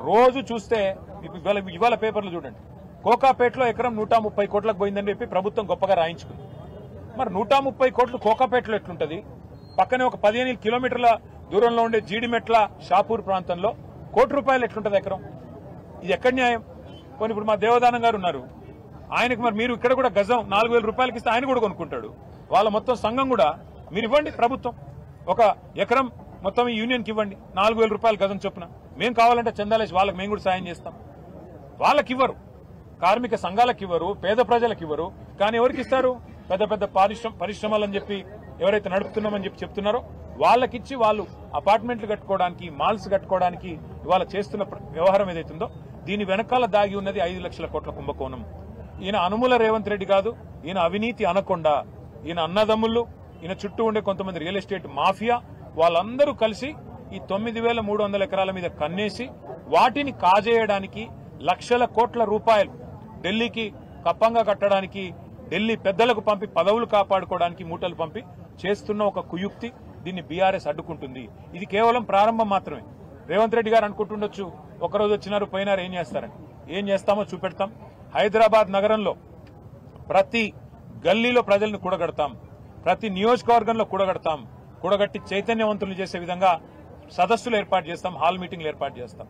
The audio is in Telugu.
రోజు చూస్తే ఇవాళ పేపర్లు చూడండి, కోకాపేటలో ఎకరం 130 కోట్లకు పోయిందని చెప్పి ప్రభుత్వం గొప్పగా రాయించుకుంది. మరి 130 కోట్లు కోకాపేటలో ఎట్లుంటది? పక్కనే ఒక 15 కిలోమీటర్ల దూరంలో ఉండే జీడిమెట్ల షాపూర్ ప్రాంతంలో ₹1 ఎట్లుంటది ఎకరం? ఇది ఎక్కడ న్యాయం? కొన్ని ఇప్పుడు మా దేవదానం గారు ఉన్నారు, ఆయనకు మరి మీరు ఇక్కడ కూడా గజం 4,000 రూపాయలకి ఇస్తే ఆయన కూడా కొనుక్కుంటాడు. వాళ్ళ మొత్తం సంఘం కూడా మీరు ఇవ్వండి, ప్రభుత్వం ఒక ఎకరం మొత్తం ఈ యూనియన్కి ఇవ్వండి, 4,000 రూపాయలు గజం చొప్పున. మేము కావాలంటే చందాలేసి వాళ్ళకి మేము కూడా సాయం చేస్తాం. వాళ్ళకి ఇవ్వరు, కార్మిక సంఘాలకు ఇవ్వరు, పేద ప్రజలకు ఇవ్వరు. కానీ ఎవరికి ఇస్తారు? పెద్ద పెద్ద పరిశ్రమలు అని చెప్పి ఎవరైతే నడుపుతున్నామని చెప్పి చెప్తున్నారో వాళ్ళకిచ్చి వాళ్ళు అపార్ట్మెంట్లు కట్టుకోవడానికి, మాల్స్ కట్టుకోవడానికి ఇవాళ చేస్తున్న వ్యవహారం ఏదైతుందో దీని వెనకాల దాగి ఉన్నది 5 లక్షల కోట్ల కుంభకోణం. ఈయన అనుముల రేవంత్ రెడ్డి కాదు, ఈయన అవినీతి అనకొండ. ఈయన అన్నదమ్ముళ్ళు, ఈయన చుట్టూ ఉండే కొంతమంది రియల్ ఎస్టేట్ మాఫియా, వాళ్ళందరూ కలిసి ఈ 9,300 ఎకరాల మీద కన్నేసి వాటిని కాజేయడానికి లక్షల కోట్ల రూపాయలు ఢిల్లీకి కప్పంగా కట్టడానికి, ఢిల్లీ పెద్దలకు పంపి పదవులు కాపాడుకోవడానికి మూటలు పంపి చేస్తున్న ఒక కుయుక్తి. దీన్ని బీఆర్ఎస్ అడ్డుకుంటుంది. ఇది కేవలం ప్రారంభం మాత్రమే. రేవంత్ రెడ్డి గారు అనుకుంటుండొచ్చు, ఒకరోజు వచ్చినారు పోయినారు ఏం చేస్తారని. ఏం చేస్తామో చూపెడతాం. హైదరాబాద్ నగరంలో ప్రతి గల్లీలో ప్రజలను కూడగడతాం, ప్రతి నియోజకవర్గంలో కూడగడతాం. కూడగట్టి చైతన్యవంతులు చేసే విధంగా సదస్సులు ఏర్పాటు చేస్తాం, హాల్ మీటింగ్లు ఏర్పాటు చేస్తాం.